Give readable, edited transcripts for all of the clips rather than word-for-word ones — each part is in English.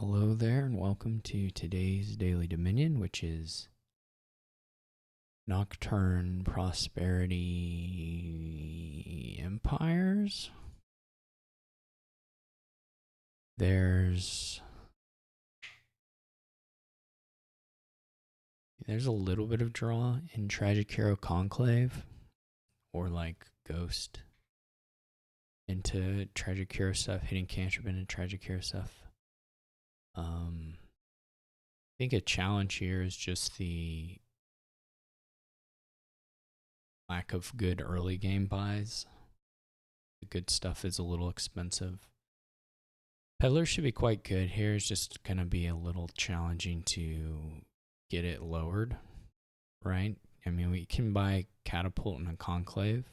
Hello there, and welcome to today's Daily Dominion, which is Nocturne Prosperity Empires. There's a little bit of draw in Tragic Hero Conclave, or like Ghost into Tragic Hero stuff, hitting Cantrip into Tragic Hero stuff. I think a challenge here is just the lack of good early game buys. The good stuff is a little expensive. Peddler should be quite good here. It's just going to be a little challenging to get it lowered, right? I mean, we can buy Catapult and a Conclave.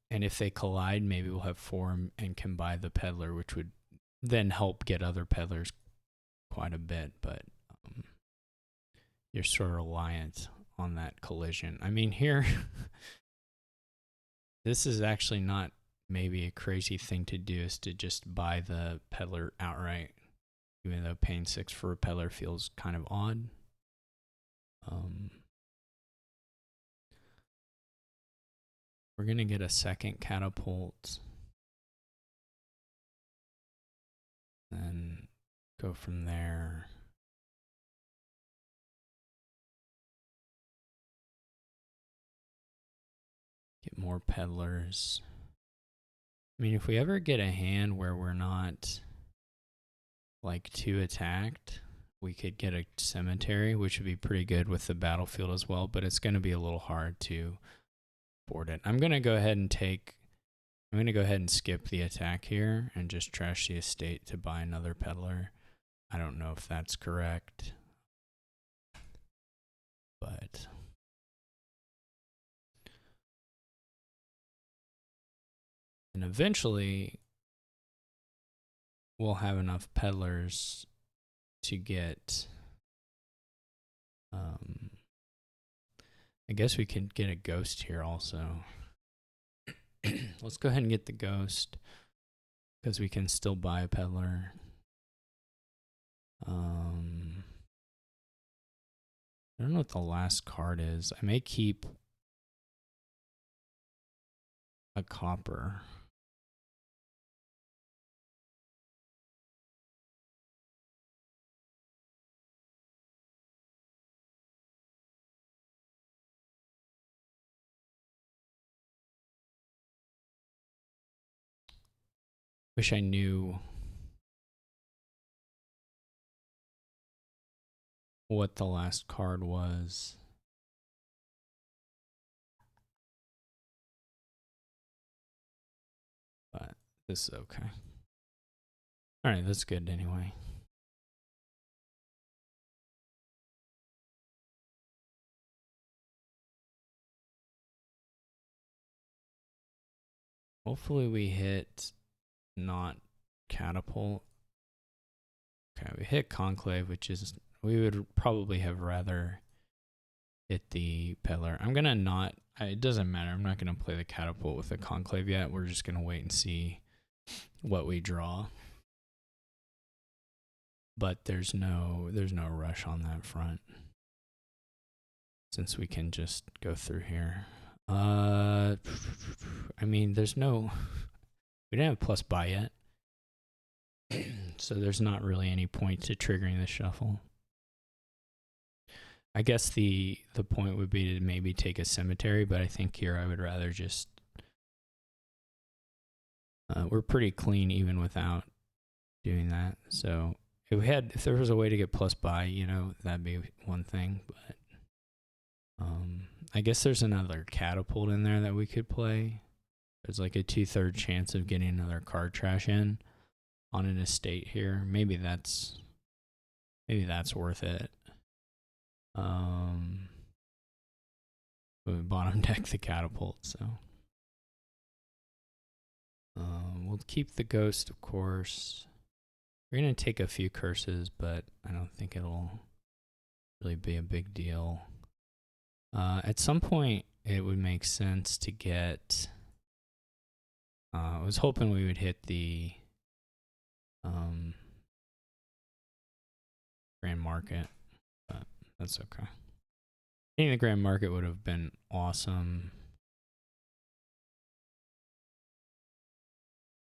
And if they collide, maybe we'll have 4 and can buy the Peddler, which would then help get other Peddlers quite a bit. But you're sort of reliant on that collision. I mean, here, this is actually not maybe a crazy thing to do, is to just buy the Peddler outright, even though paying 6 for a Peddler feels kind of odd. We're going to get a second Catapult, then go from there. Get more Peddlers. I mean, if we ever get a hand where we're not like too attacked, we could get a Cemetery, which would be pretty good with the battlefield as well, but it's going to be a little hard to board it. I'm going to go ahead and skip the attack here and just trash the estate to buy another Peddler. I don't know if that's correct, but and eventually we'll have enough Peddlers to get I guess we can get a Ghost here also. Let's go ahead and get the Ghost, because we can still buy a Peddler. I don't know what the last card is. I may keep a Copper. Wish I knew what the last card was. But this is okay. Alright, that's good anyway. Hopefully we hit not Catapult. Okay, we hit Conclave, which is, we would probably have rather hit the Peddler. I'm gonna not, it doesn't matter, I'm not gonna play the Catapult with the Conclave yet. We're just gonna wait and see what we draw. But there's no rush on that front, since we can just go through here. I mean, we didn't have plus buy yet. So there's not really any point to triggering the shuffle. I guess the point would be to maybe take a Cemetery, but I think here I would rather just we're pretty clean even without doing that. So if there was a way to get plus buy, that'd be one thing, but I guess there's another Catapult in there that we could play. There's like a 2/3 chance of getting another card trash in on an estate here. Maybe that's worth it. We bottom deck the Catapult, so we'll keep the Ghost, of course. We're gonna take a few curses, but I don't think it'll really be a big deal. At some point, it would make sense to get I was hoping we would hit the um, Grand Market, but that's okay. Hitting the Grand Market would have been awesome,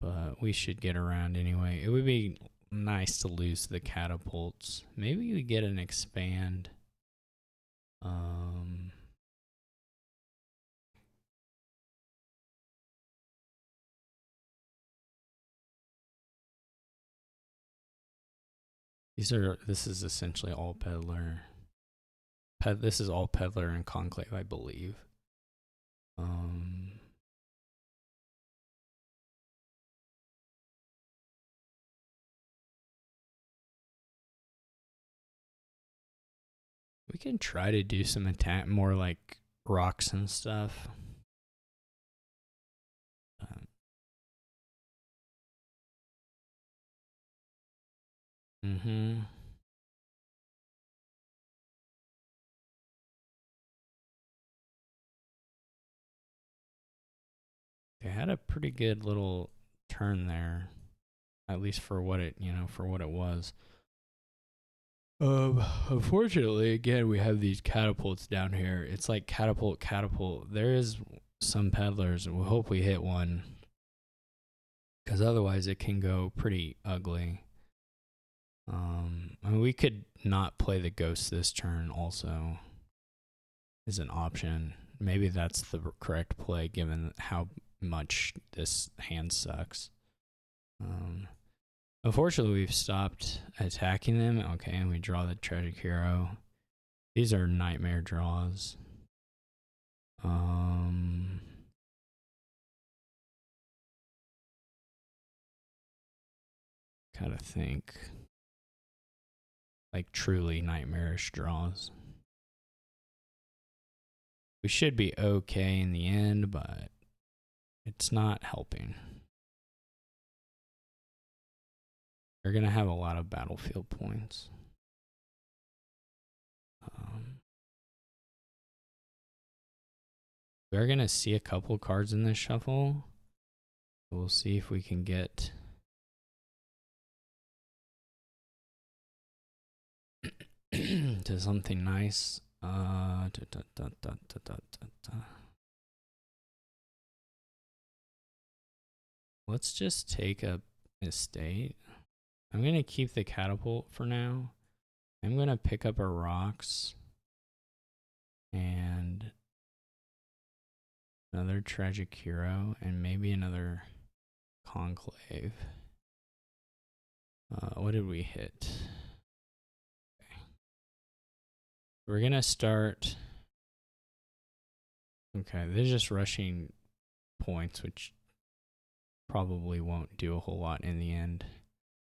but we should get around anyway. It would be nice to lose the catapults. Maybe we get an expand. This is essentially all Peddler. This is all Peddler and Conclave, I believe. We can try to do some attack, more like rocks and stuff. They had a pretty good little turn there, at least for what it, for what it was. Unfortunately, again, we have these catapults down here. It's like catapult. There is some peddlers, and we hope we hit one, because otherwise it can go pretty ugly. I mean, we could not play the ghost this turn also is an option. Maybe that's the correct play given how much this hand sucks. Unfortunately, we've stopped attacking them. Okay, and we draw the tragic hero. These are nightmare draws. Gotta think. Like truly nightmarish draws. We should be okay in the end, but it's not helping. They're going to have a lot of battlefield points. We're going to see a couple cards in this shuffle. We'll see if we can get to something nice. Let's just take a estate. I'm going to keep the catapult for now. I'm going to pick up our rocks and another tragic hero and maybe another conclave. What did we hit? Okay. We're going to start. Okay, they're just rushing points, which probably won't do a whole lot in the end.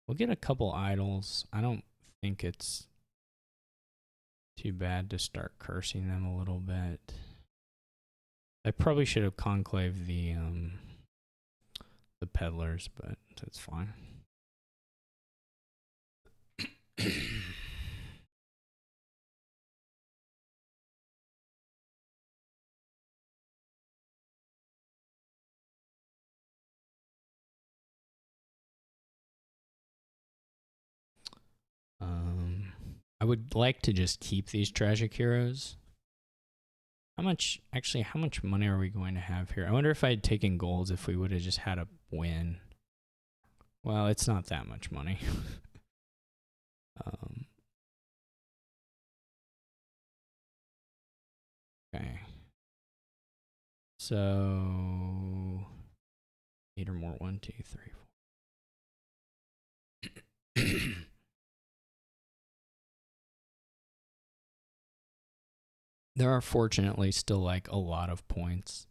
We'll get a couple idols. I don't think it's too bad to start cursing them a little bit. I probably should have conclaved the peddlers, but that's fine. I would like to just keep these tragic heroes. How much money are we going to have here? I wonder if I had taken golds if we would have just had a win. Well, it's not that much money. Okay. So 8 or more. 1, 2, 3, 4. There are fortunately still like a lot of points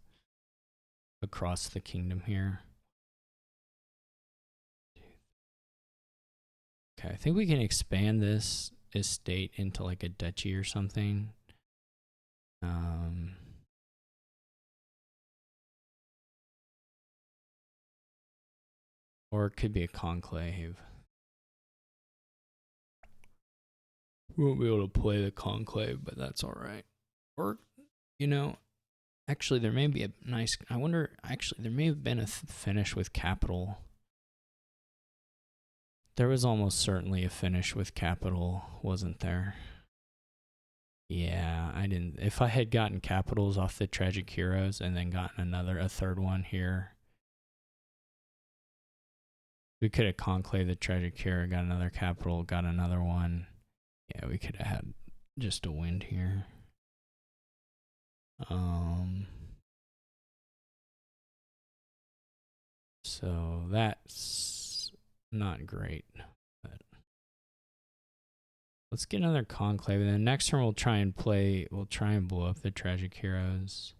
across the kingdom here. Okay, I think we can expand this estate into like a duchy or something. Or it could be a conclave. We won't be able to play the conclave, but that's all right. Or, Actually, there may be a nice. I wonder. Actually, there may have been a finish with capital. There was almost certainly a finish with capital, wasn't there? Yeah, I didn't. If I had gotten capitals off the Tragic Heroes and then gotten a third one here, we could have conclave the Tragic Hero, got another capital, got another one. Yeah, we could have had just a wind here. So that's not great. But let's get another conclave, and then next turn we'll try and blow up the Tragic Heroes.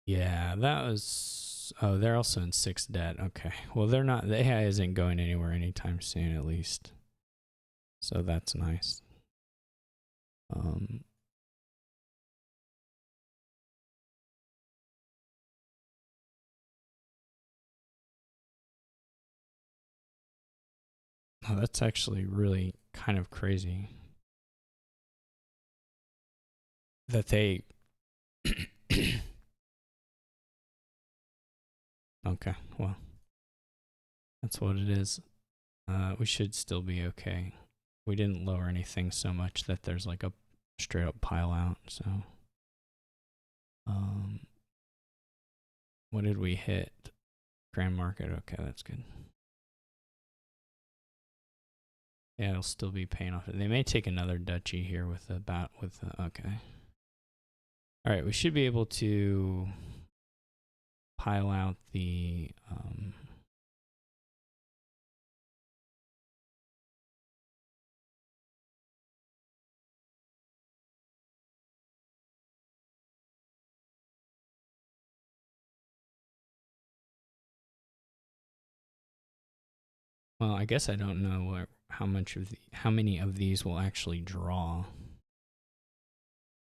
Yeah, that was. Oh, they're also in 6 debt. Okay. Well, they're not. The AI isn't going anywhere anytime soon, at least. So that's nice. Oh, that's actually really kind of crazy that they. Okay, well, that's what it is. We should still be okay. We didn't lower anything so much that there's like a straight up pile out. So, what did we hit? Grand Market. Okay, that's good. Yeah, it'll still be paying off. They may take another duchy here with okay. All right, we should be able to pile out the well, I guess I don't know how many of these will actually draw.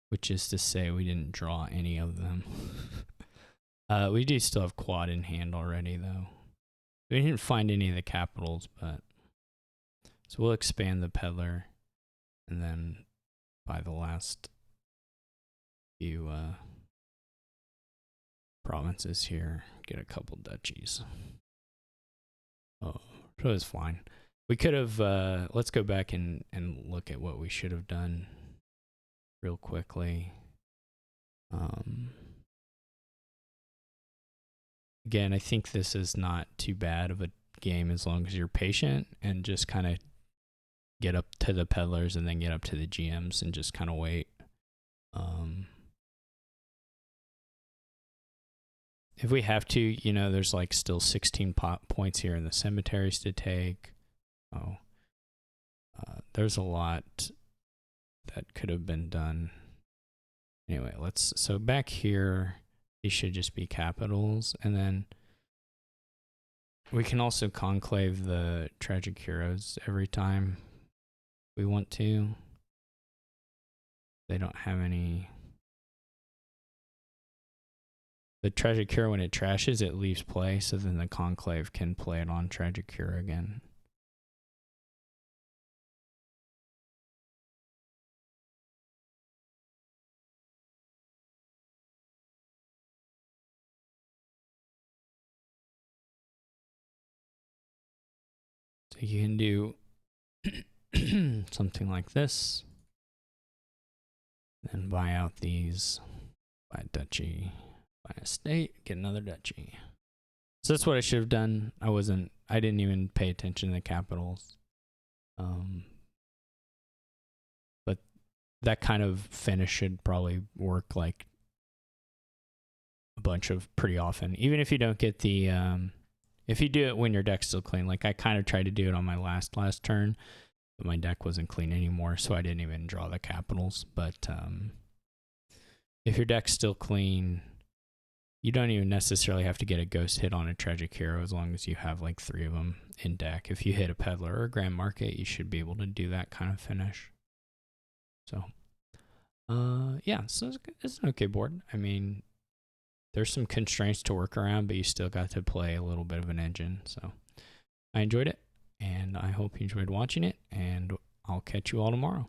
Which is to say we didn't draw any of them. We do still have quad in hand already, though. We didn't find any of the capitals, but... So we'll expand the Peddler, and then buy the last few provinces here. Get a couple duchies. Oh, so it's fine. We could have... let's go back and look at what we should have done real quickly. Again, I think this is not too bad of a game as long as you're patient and just kind of get up to the peddlers and then get up to the GMs and just kind of wait. If we have to, you know, there's like still 16 points here in the cemeteries to take. There's a lot that could have been done. Anyway, so back here, these should just be capitals, and then we can also conclave the Tragic Heroes every time we want to. They don't have any. The Tragic Hero, when it trashes, it leaves play, so then the conclave can play it on Tragic Hero again. So you can do something like this. Then buy out these. Buy a duchy. Buy a state. Get another duchy. So that's what I should have done. I didn't even pay attention to the capitals. But that kind of finish should probably work like a bunch of pretty often. Even if you don't get the if you do it when your deck's still clean, like I kind of tried to do it on my last turn, but my deck wasn't clean anymore, so I didn't even draw the capitals. But if your deck's still clean, you don't even necessarily have to get a ghost hit on a Tragic Hero as long as you have like 3 of them in deck. If you hit a Peddler or a Grand Market, you should be able to do that kind of finish. So, yeah, so it's an okay board. I mean, there's some constraints to work around, but you still got to play a little bit of an engine. So I enjoyed it, And I hope you enjoyed watching it, and I'll catch you all tomorrow.